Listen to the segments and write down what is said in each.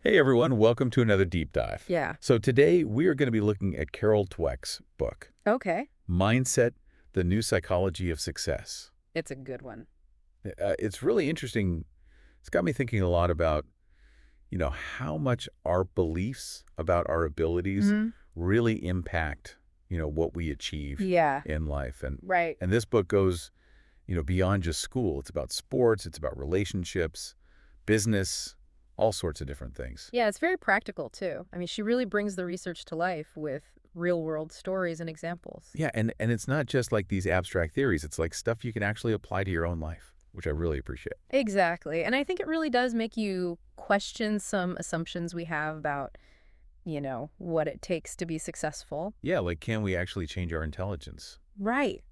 Hey everyone, welcome to another deep dive. Yeah. So today we are going to be looking at Carol Dweck's book, Okay. Mindset, The New Psychology of Success. It's a good one. It's really interesting. It's got me thinking a lot about, how much our beliefs about our abilities Hmm. really impact, what we achieve Yeah. in life. And Right. and this book goes, beyond just school. It's about sports, it's about relationships, business, all sorts of different things. Yeah, it's very practical too. I mean, she really brings the research to life with real world stories and examples. Yeah, and it's not just like these abstract theories. It's like stuff you can actually apply to your own life, which I really appreciate. Exactly. And I think it really does make you question some assumptions we have about, what it takes to be successful. Yeah, like can we actually change our intelligence? Right.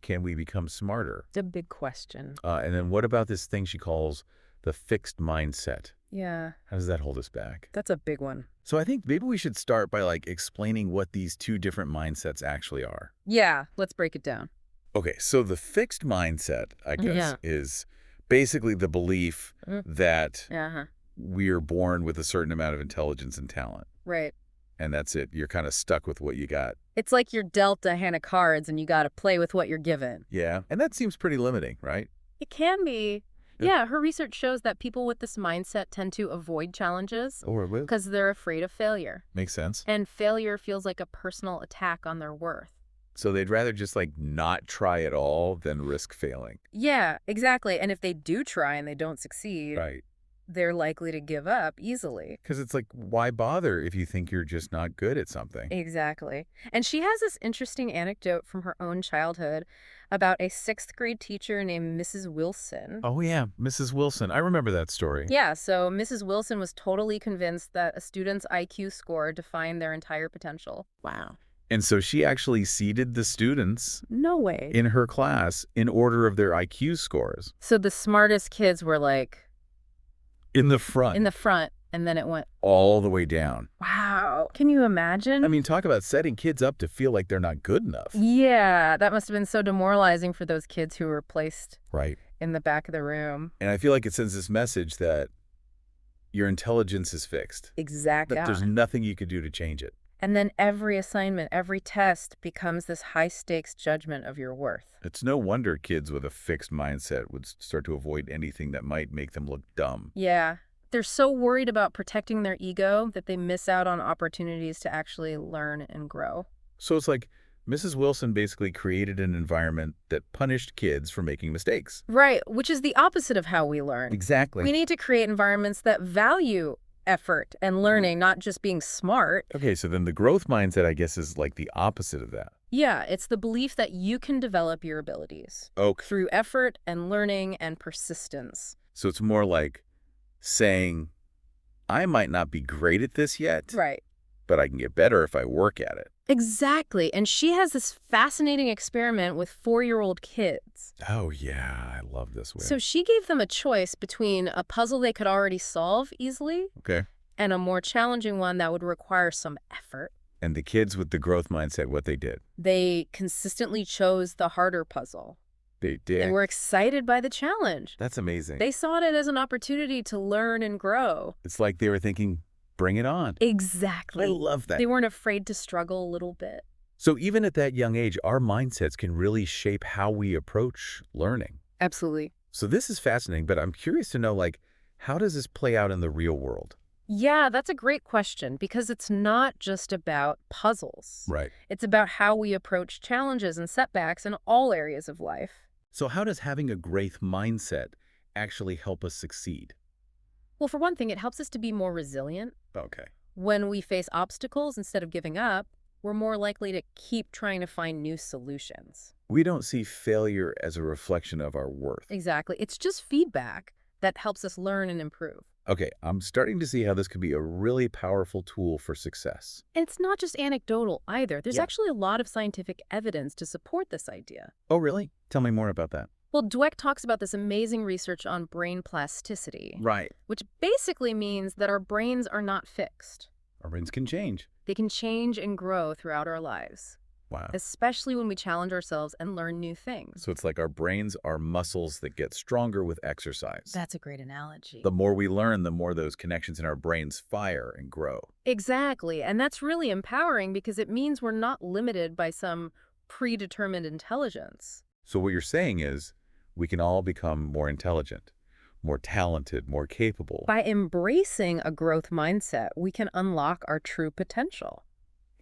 Can we become smarter? It's a big question. And then what about this thing she calls the fixed mindset? Yeah, How does that hold us back? that's a big one. So I think maybe we should start by like explaining what these two different mindsets actually are. Yeah, let's break it down. Okay, so the fixed mindset, I guess, Yeah. is basically the belief Mm. that Uh-huh. we're born with a certain amount of intelligence and talent. Right. And that's it. You're kind of stuck with what you got. It's like you're dealt a hand of cards and you got to play with what you're given. Yeah. And that seems pretty limiting, right? It can be. Yeah. Yeah, her research shows that people with this mindset tend to avoid challenges Or will. because they're afraid of failure. Makes sense. And failure feels like a personal attack on their worth. So they'd rather just like not try at all than risk failing. Yeah, exactly. And if they do try and they don't succeed, Right. they're likely to give up easily. Because it's like, why bother if you think you're just not good at something? Exactly. And she has this interesting anecdote from her own childhood about a sixth grade teacher named Mrs. Wilson. Oh, yeah. Mrs. Wilson. I remember that story. Yeah, so Mrs. Wilson was totally convinced that a student's IQ score defined their entire potential. Wow. And so she actually seated the students No way. in her class in order of their IQ scores So the smartest kids were like in the front, in the front, and then it went, all the way down. wow. Can you imagine? I mean, talk about setting kids up to feel like they're not good enough. Yeah, that must have been so demoralizing for those kids who were placed Right. in the back of the room. And I feel like it sends this message that your intelligence is fixed, Exactly. that there's nothing you could do to change it. And then every assignment, every test becomes this high-stakes judgment of your worth. It's no wonder kids with a fixed mindset would start to avoid anything that might make them look dumb. Yeah. They're so worried about protecting their ego that they miss out on opportunities to actually learn and grow. So it's like Mrs. Wilson basically created an environment that punished kids for making mistakes. Right, which is the opposite of how we learn. Exactly. We need to create environments that value effort and learning, not just being smart. Okay, so then the growth mindset, I guess, is like the opposite of that. Yeah, it's the belief that you can develop your abilities Okay. through effort and learning and persistence. So it's more like saying, I might not be great at this yet, Right. but I can get better if I work at it. Exactly. And she has this fascinating experiment with 4-year-old kids. Oh, yeah, I love this way. So she gave them a choice between a puzzle they could already solve easily Okay. and a more challenging one that would require some effort. And the kids with the growth mindset, what they did. They consistently chose the harder puzzle. They did. They were excited by the challenge. That's amazing. They saw it as an opportunity to learn and grow. It's like they were thinking, bring it on. Exactly. I love that. They weren't afraid to struggle a little bit. So even at that young age, our mindsets can really shape how we approach learning. Absolutely. So this is fascinating, but I'm curious to know, like, how does this play out in the real world? Yeah, that's a great question because it's not just about puzzles. Right. It's about how we approach challenges and setbacks in all areas of life. So how does having a growth mindset actually help us succeed? Well, for one thing, it helps us to be more resilient. Okay. When we face obstacles, instead of giving up, we're more likely to keep trying to find new solutions. We don't see failure as a reflection of our worth. Exactly. It's just feedback that helps us learn and improve. Okay, I'm starting to see how this could be a really powerful tool for success. And it's not just anecdotal either. There's Yeah. actually a lot of scientific evidence to support this idea. Oh, really? Tell me more about that. Well, Dweck talks about this amazing research on brain plasticity, Right. which basically means that our brains are not fixed. Our brains can change. They can change and grow throughout our lives. Wow. especially when we challenge ourselves and learn new things. So it's like our brains are muscles that get stronger with exercise. That's a great analogy. The more we learn, the more those connections in our brains fire and grow. Exactly. And that's really empowering because it means we're not limited by some predetermined intelligence. So what you're saying is we can all become more intelligent, more talented, more capable. By embracing a growth mindset, we can unlock our true potential.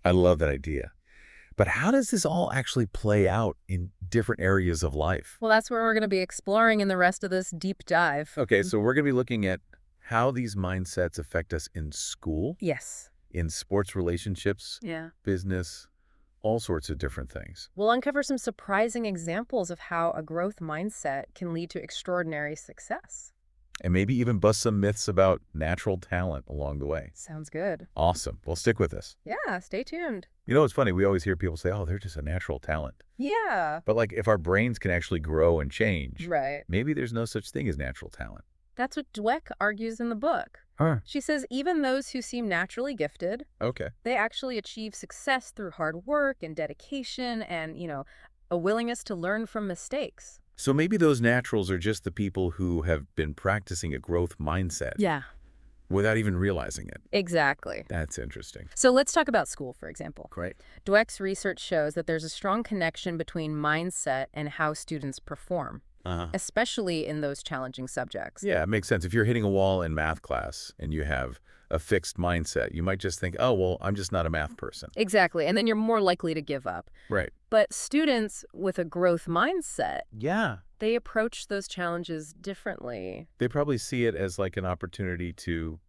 I love that idea. But how does this all actually play out in different areas of life? Well, that's where we're going to be exploring in the rest of this deep dive. Okay, so we're going to be looking at how these mindsets affect us in school, Yes. in sports relationships, Yeah. business, all sorts of different things. We'll uncover some surprising examples of how a growth mindset can lead to extraordinary success. And maybe even bust some myths about natural talent along the way. Sounds good. Awesome. Well, stick with us. Yeah, stay tuned. You know, it's funny. We always hear people say, oh, they're just a natural talent. Yeah. But like if our brains can actually grow and change, Right. maybe there's no such thing as natural talent. That's what Dweck argues in the book. Huh. She says even those who seem naturally gifted, Okay. they actually achieve success through hard work and dedication and, a willingness to learn from mistakes. So maybe those naturals are just the people who have been practicing a growth mindset Yeah. without even realizing it. Exactly. That's interesting. So let's talk about school, for example. Great. Dweck's research shows that there's a strong connection between mindset and how students perform, especially in those challenging subjects. Yeah, it makes sense. If you're hitting a wall in math class and you have a fixed mindset, you might just think, oh, well, I'm just not a math person. Exactly. And then you're more likely to give up. Right. But students with a growth mindset, Yeah. they approach those challenges differently. They probably see it as like an opportunity to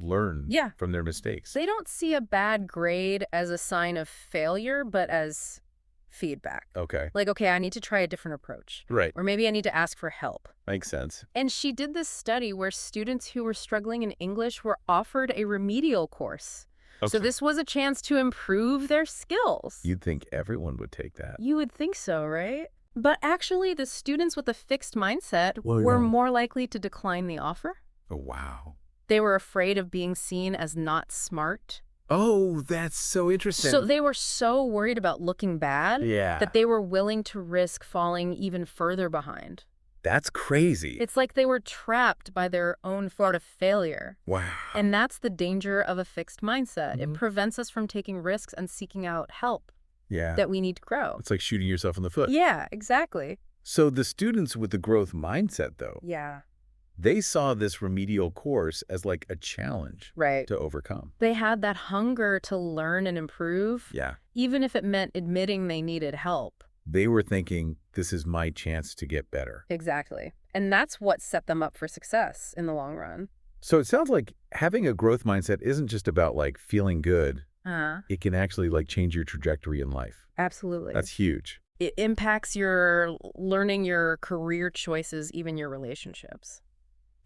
learn Yeah. from their mistakes. They don't see a bad grade as a sign of failure, but as feedback. Okay. Like, okay, I need to try a different approach. Right. Or maybe I need to ask for help. Makes sense. And she did this study where students who were struggling in English were offered a remedial course. So Okay. this was a chance to improve their skills. You'd think everyone would take that. You would think so, right? But actually, the students with a fixed mindset Well, were yeah. more likely to decline the offer. Oh, wow. They were afraid of being seen as not smart. Oh, that's so interesting. So they were so worried about looking bad yeah. that they were willing to risk falling even further behind. That's crazy. It's like they were trapped by their own thought of failure. Wow. And that's the danger of a fixed mindset. Mhm. It prevents us from taking risks and seeking out help Yeah. that we need to grow. It's like shooting yourself in the foot. Yeah, exactly. So the students with the growth mindset, though, Yeah, they saw this remedial course as like a challenge right. to overcome. They had that hunger to learn and improve, Yeah. even if it meant admitting they needed help. They were thinking, this is my chance to get better. Exactly. And that's what set them up for success in the long run. So it sounds like having a growth mindset isn't just about like feeling good. It can actually like change your trajectory in life. Absolutely. That's huge. It impacts your learning, your career choices, even your relationships.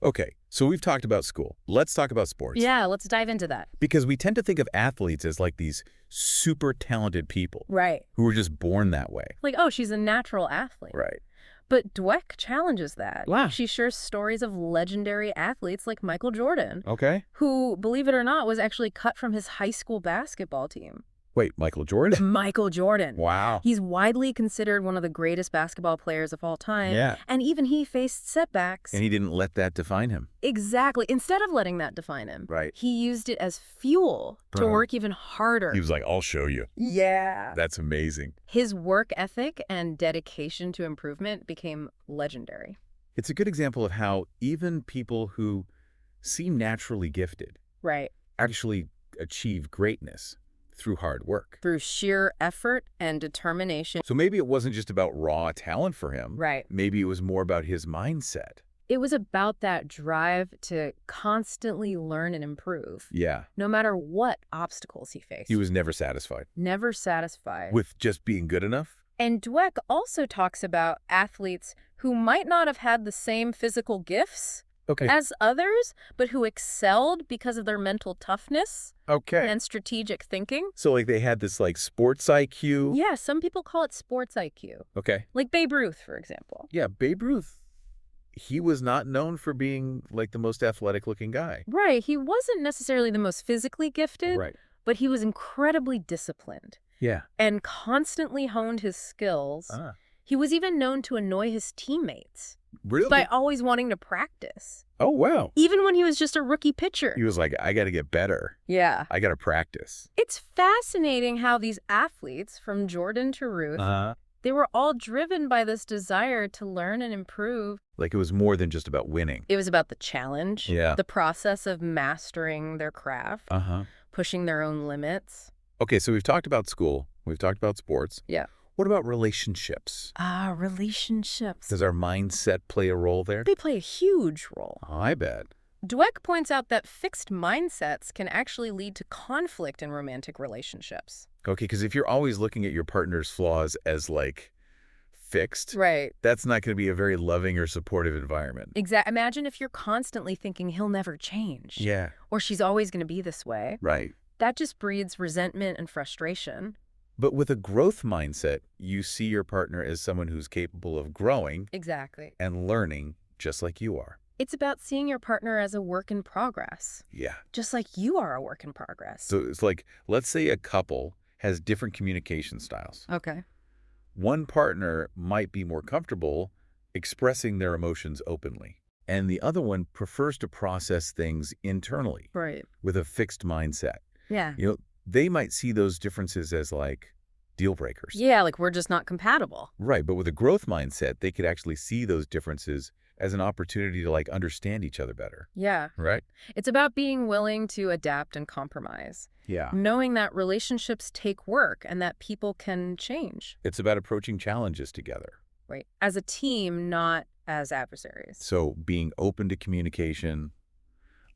Okay, so we've talked about school. Let's talk about sports. Yeah, let's dive into that. Because we tend to think of athletes as like these super talented people Right. who were just born that way. Like, oh, she's a natural athlete. Right. But Dweck challenges that. Wow. She shares stories of legendary athletes like Michael Jordan, Okay. who, believe it or not, was actually cut from his high school basketball team. Wait, Michael Jordan? Michael Jordan. Wow. He's widely considered one of the greatest basketball players of all time. Yeah. And even he faced setbacks. And he didn't let that define him. Exactly. Instead of letting that define him, Right. he used it as fuel to Uh-huh. work even harder. He was like, I'll show you. Yeah. That's amazing. His work ethic and dedication to improvement became legendary. It's a good example of how even people who seem naturally gifted Right. actually achieve greatness through hard work. Through sheer effort and determination. So maybe it wasn't just about raw talent for him. Right. Maybe it was more about his mindset. It was about that drive to constantly learn and improve, Yeah. no matter what obstacles he faced. He was never satisfied never satisfied. with just being good enough. And Dweck also talks about athletes who might not have had the same physical gifts Okay. as others, but who excelled because of their mental toughness Okay. and strategic thinking. So like they had this like sports IQ. Yeah, some people call it sports IQ. Okay. Like Babe Ruth, for example. Yeah, Babe Ruth, he was not known for being like the most athletic looking guy. Right, he wasn't necessarily the most physically gifted, Right. but he was incredibly disciplined. Yeah. and constantly honed his skills. Ah. He was even known to annoy his teammates by Really? always wanting to practice, Oh, wow. even when he was just a rookie pitcher. He was like, I got to get better. Yeah. I got to practice. It's fascinating how these athletes, from Jordan to Ruth, Uh-huh. they were all driven by this desire to learn and improve. Like it was more than just about winning. It was about the challenge, Yeah. the process of mastering their craft, Uh-huh. pushing their own limits. Okay, so we've talked about school. We've talked about sports. Yeah. What about relationships? Relationships. Does our mindset play a role there? They play a huge role. Oh, I bet. Dweck points out that fixed mindsets can actually lead to conflict in romantic relationships. Okay, because if you're always looking at your partner's flaws as like fixed, Right. that's not going to be a very loving or supportive environment. Imagine if you're constantly thinking he'll never change. Yeah. Or she's always going to be this way. Right. That just breeds resentment and frustration. But with a growth mindset, you see your partner as someone who's capable of growing Exactly. and learning just like you are. It's about seeing your partner as a work in progress, Yeah. just like you are a work in progress. So it's like, let's say a couple has different communication styles. Okay. One partner might be more comfortable expressing their emotions openly, and the other one prefers to process things internally Right. with a fixed mindset. Yeah. They might see those differences as like deal breakers. Yeah, like we're just not compatible. Right, but with a growth mindset, they could actually see those differences as an opportunity to like understand each other better. Yeah. Right? It's about being willing to adapt and compromise, Yeah. knowing that relationships take work and that people can change. It's about approaching challenges together. Right. As a team, not as adversaries. So being open to communication,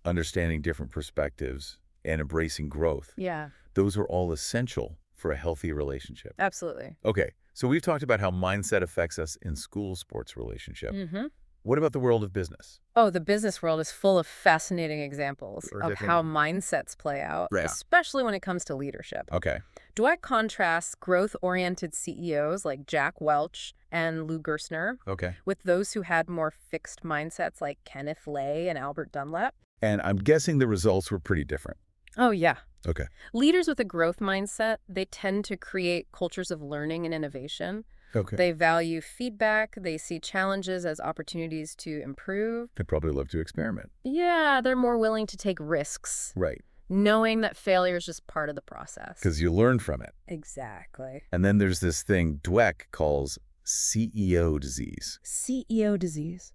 understanding different perspectives, and embracing growth. Yeah, Those are all essential for a healthy relationship. absolutely. Okay, so we've talked about how mindset affects us in school sports relationship. Mm-hmm. What about the world of business? Oh, the business world is full of fascinating examples Or of different- how mindsets play out, Yeah. especially when it comes to leadership. Okay. Dweck contrasts growth-oriented CEOs like Jack Welch and Lou Gerstner Okay. with those who had more fixed mindsets like Kenneth Lay and Albert Dunlap. And I'm guessing the results were pretty different. Oh, yeah. Okay. Leaders with a growth mindset, they tend to create cultures of learning and innovation. Okay. They value feedback. They see challenges as opportunities to improve. They'd probably love to experiment. Yeah, they're more willing to take risks, Right. knowing that failure is just part of the process. Because you learn from it. Exactly. And then there's this thing Dweck calls CEO disease. CEO disease.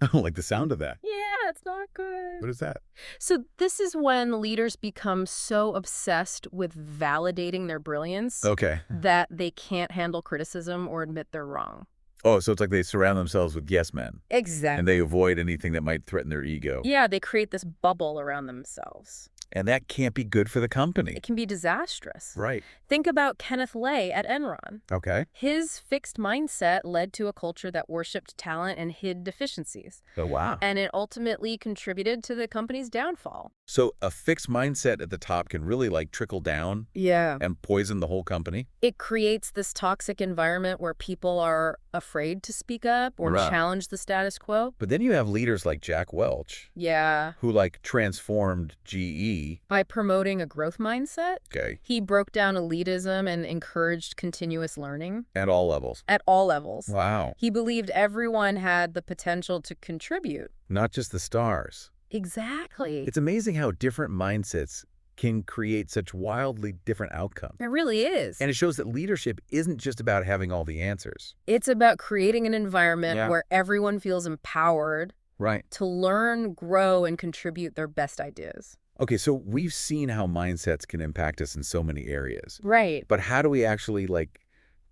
I don't like the sound of that. Yeah, it's not good. What is that? So this is when leaders become so obsessed with validating their brilliance Okay. that they can't handle criticism or admit they're wrong. Oh, so it's like they surround themselves with yes men. Exactly. And they avoid anything that might threaten their ego. Yeah, they create this bubble around themselves. And that can't be good for the company. It can be disastrous. Right. Think about Kenneth Lay at Enron. Okay. His fixed mindset led to a culture that worshipped talent and hid deficiencies. Oh, wow. And it ultimately contributed to the company's downfall. So a fixed mindset at the top can really like trickle down Yeah. and poison the whole company? It creates this toxic environment where people are afraid to speak up or Right. challenge the status quo. But then you have leaders like Jack Welch, Yeah. who like transformed GE. By promoting a growth mindset, Okay. he broke down elitism and encouraged continuous learning At all levels. at all levels. Wow. He believed everyone had the potential to contribute. Not just the stars. Exactly. It's amazing how different mindsets can create such wildly different outcomes. It really is. And it shows that leadership isn't just about having all the answers. It's about creating an environment Yeah. where everyone feels empowered Right. to learn, grow, and contribute their best ideas. Okay, so we've seen how mindsets can impact us in so many areas. Right. But how do we actually like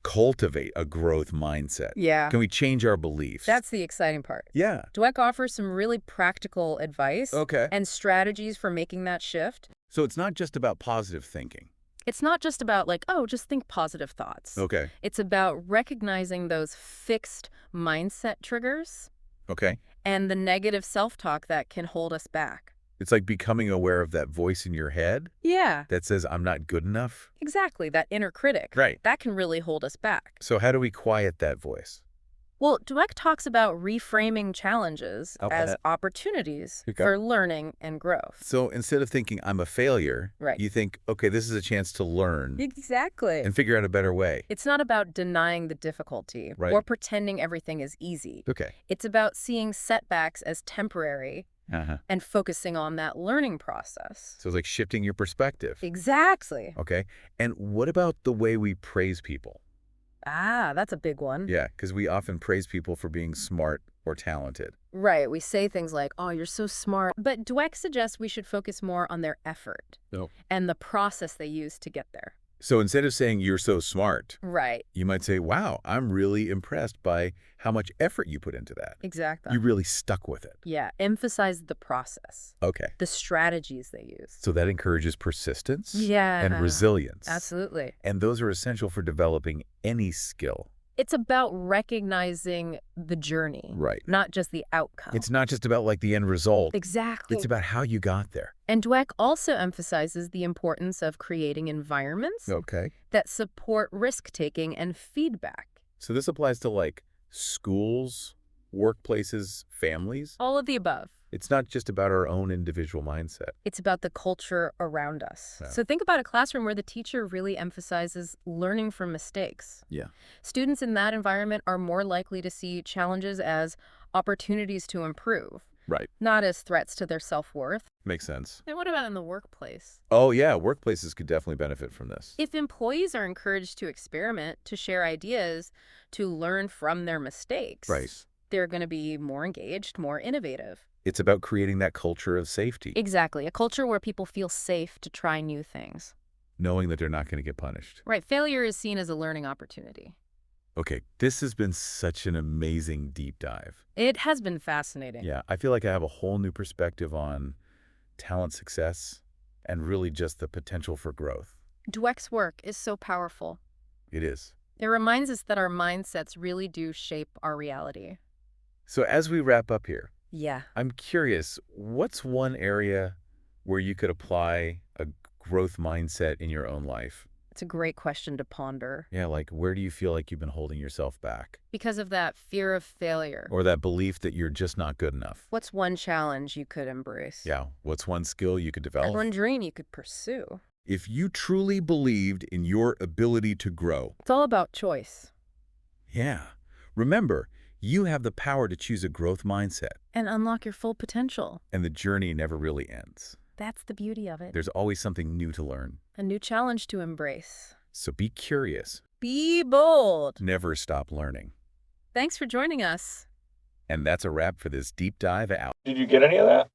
cultivate a growth mindset? Yeah. Can we change our beliefs? That's the exciting part. Yeah. Dweck offers some really practical advice Okay. and strategies for making that shift. So it's not just about positive thinking. It's not just about like, oh, just think positive thoughts. Okay. It's about recognizing those fixed mindset triggers Okay. and the negative self-talk that can hold us back. It's like becoming aware of that voice in your head Yeah, that says, I'm not good enough. exactly. That inner critic. Right. That can really hold us back. So how do we quiet that voice? Well, Dweck talks about reframing challenges How about as that? opportunities Okay. for learning and growth. So instead of thinking I'm a failure, Right. you think, okay, this is a chance to learn Exactly. and figure out a better way. It's not about denying the difficulty Right. or pretending everything is easy. Okay. It's about seeing setbacks as temporary Uh-huh. and focusing on that learning process. So it's like shifting your perspective. Exactly. Okay. And what about the way we praise people? Ah, that's a big one. Yeah, because we often praise people for being smart or talented. Right. We say things like, oh, you're so smart. But Dweck suggests we should focus more on their effort No. and the process they use to get there. So instead of saying you're so smart, Right. you might say, wow, I'm really impressed by how much effort you put into that. Exactly. You really stuck with it. Yeah. Emphasize the process, Okay. the strategies they use. So that encourages persistence Yeah. and resilience. Absolutely. And those are essential for developing any skill. It's about recognizing the journey, Right. not just the outcome. It's not just about like the end result. Exactly. It's about how you got there. And Dweck also emphasizes the importance of creating environments Okay. that support risk-taking and feedback. So this applies to like schools, workplaces, families. All of the above. It's not just about our own individual mindset. It's about the culture around us. Yeah. So think about a classroom where the teacher really emphasizes learning from mistakes. Yeah. Students in that environment are more likely to see challenges as opportunities to improve, Right. not as threats to their self-worth. Makes sense. And what about in the workplace? Oh, yeah. Workplaces could definitely benefit from this. If employees are encouraged to experiment, to share ideas, to learn from their mistakes, Right. they're going to be more engaged, more innovative. It's about creating that culture of safety, Exactly. A culture where people feel safe to try new things. knowing that they're not going to get punished. Right. Failure is seen as a learning opportunity. Okay, this has been such an amazing deep dive. It has been fascinating. Yeah, I feel like I have a whole new perspective on talent success and really just the potential for growth. Dweck's work is so powerful. It is. It reminds us that our mindsets really do shape our reality. So as we wrap up here, Yeah. I'm curious, what's one area where you could apply a growth mindset in your own life? It's a great question to ponder. Yeah, like where do you feel like you've been holding yourself back? Because of that fear of failure. Or that belief that you're just not good enough? What's one challenge you could embrace? Yeah, what's one skill you could And develop? one dream you could pursue? If you truly believed in your ability to grow, It's all about choice. yeah, remember, you have the power to choose a growth mindset, And unlock your full potential. and the journey never really ends. That's the beauty of it. There's always something new to learn. A new challenge to embrace. So be curious. Be bold. Never stop learning. Thanks for joining us. And that's a wrap for this deep dive out. Did you get any of that?